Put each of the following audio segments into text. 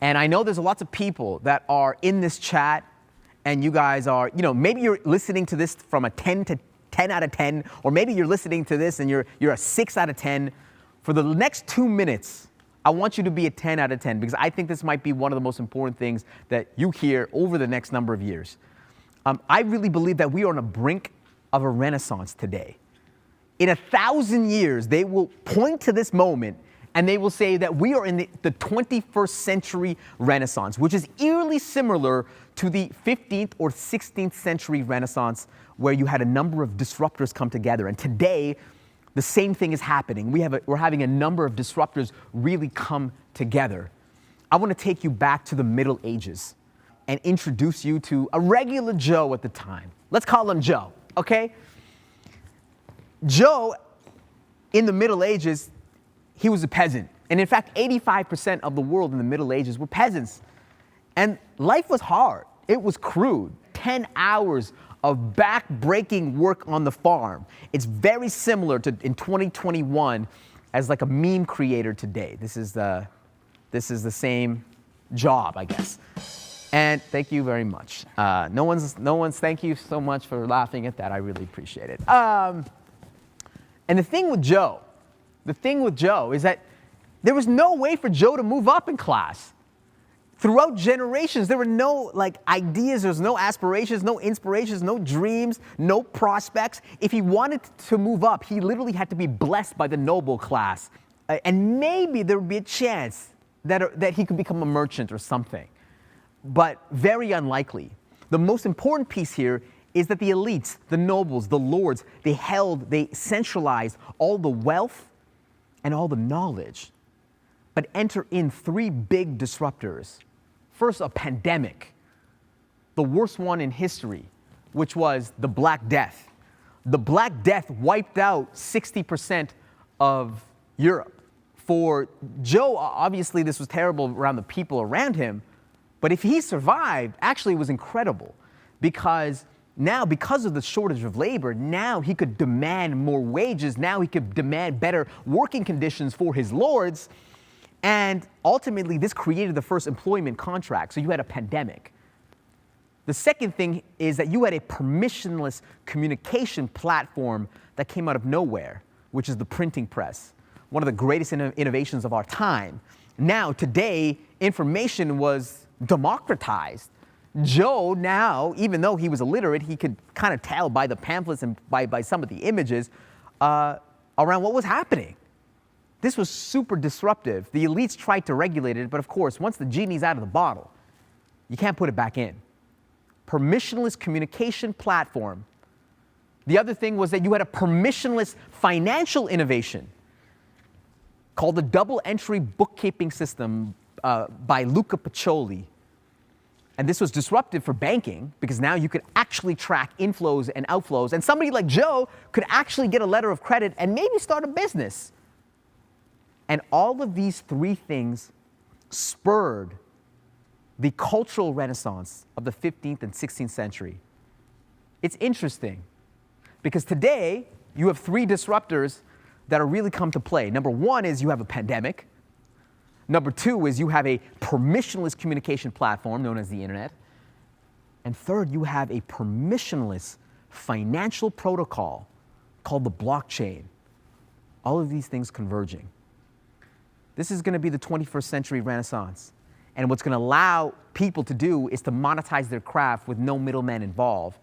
And I know there's lots of people that are in this chat, and you guys are, maybe you're listening to this from a 10 to 10 out of 10, or maybe you're listening to this and you're a 6 out of 10. For the next 2 minutes, I want you to be a 10 out of 10, because I think this might be one of the most important things that you hear over the next number of years. I really believe that we are on the brink of a renaissance today. In 1,000 years, they will point to this moment and they will say that we are in the 21st century renaissance, which is eerily similar to the 15th or 16th century renaissance, where you had a number of disruptors come together. And today, the same thing is happening. We're having a number of disruptors really come together. I want to take you back to the Middle Ages and introduce you to a regular Joe at the time. Let's call him Joe, okay? Joe, in the Middle Ages, he was a peasant. And in fact, 85% of the world in the Middle Ages were peasants. And life was hard. It was crude. 10 hours of back-breaking work on the farm. It's very similar to, in 2021, as like a meme creator today. This is the same job, I guess. And thank you very much. No one's, thank you so much for laughing at that. I really appreciate it. And the thing with Joe is that there was no way for Joe to move up in class. Throughout generations, there were no ideas, there was no aspirations, no inspirations, no dreams, no prospects. If he wanted to move up, he literally had to be blessed by the noble class. And maybe there would be a chance that he could become a merchant or something, but very unlikely. The most important piece here is that the elites, the nobles, the lords, they centralized all the wealth and all the knowledge. But enter in 3 big disruptors. First, a pandemic, the worst one in history, which was the Black Death. The Black Death wiped out 60% of Europe. For Joe, obviously this was terrible around the people around him, but if he survived, actually it was incredible, because now, because of the shortage of labor, now he could demand more wages, now he could demand better working conditions for his lords. And ultimately, this created the first employment contract. So you had a pandemic. The second thing is that you had a permissionless communication platform that came out of nowhere, which is the printing press, one of the greatest innovations of our time. Now, today, information was democratized. Joe now, even though he was illiterate, he could kind of tell by the pamphlets and by some of the images around what was happening. This was super disruptive. The elites tried to regulate it, but of course, once the genie's out of the bottle, you can't put it back in. Permissionless communication platform. The other thing was that you had a permissionless financial innovation called the double entry bookkeeping system by Luca Pacioli. And this was disruptive for banking, because now you could actually track inflows and outflows, and somebody like Joe could actually get a letter of credit and maybe start a business. And all of these 3 things spurred the cultural renaissance of the 15th and 16th century. It's interesting, because today you have 3 disruptors that are really come to play. Number 1 is you have a pandemic. Number 2 is you have a permissionless communication platform known as the internet. And third, you have a permissionless financial protocol called the blockchain. All of these things converging. This is going to be the 21st century renaissance. And what's going to allow people to do is to monetize their craft with no middleman involved.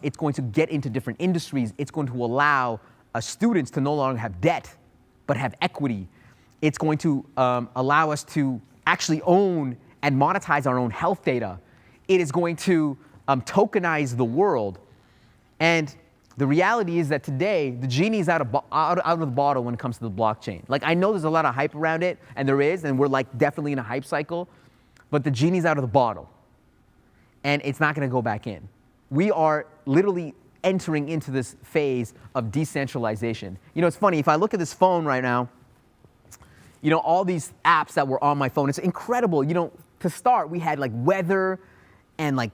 It's going to get into different industries. It's going to allow students to no longer have debt, but have equity. It's going to allow us to actually own and monetize our own health data. It is going to tokenize the world. And the reality is that today, the genie's out of the bottle when it comes to the blockchain. Like, I know there's a lot of hype around it, and there is, and we're definitely in a hype cycle, but the genie's out of the bottle, and it's not gonna go back in. We are literally entering into this phase of decentralization. It's funny, if I look at this phone right now, all these apps that were on my phone, it's incredible. To start, we had weather and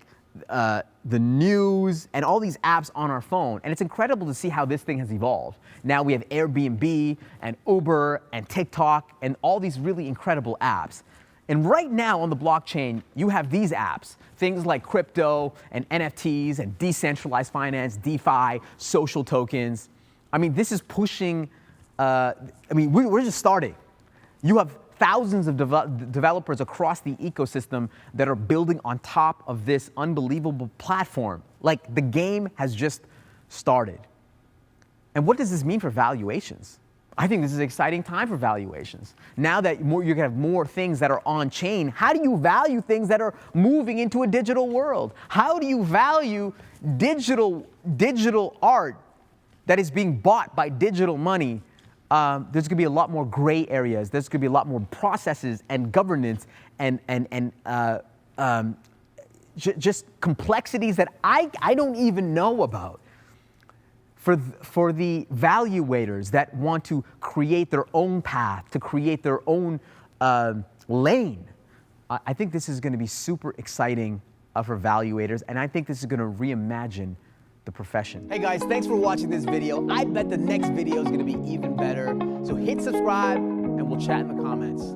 the news and all these apps on our phone. And it's incredible to see how this thing has evolved. Now we have Airbnb and Uber and TikTok and all these really incredible apps. And right now on the blockchain, you have these apps, things like crypto and NFTs and decentralized finance, DeFi, social tokens. I mean, this is pushing, we're just starting. You have thousands of developers across the ecosystem that are building on top of this unbelievable platform. Like, the game has just started. And what does this mean for valuations? I think this is an exciting time for valuations. Now that you're going to have more things that are on chain, how do you value things that are moving into a digital world? How do you value digital art that is being bought by digital money? There's going to be a lot more gray areas. There's going to be a lot more processes and governance and just complexities that I don't even know about. For the valuators that want to create their own path, to create their own lane, I think this is going to be super exciting for valuators, and I think this is going to reimagine the profession. Hey guys, thanks for watching this video. I bet the next video is going to be even better. So hit subscribe, and we'll chat in the comments.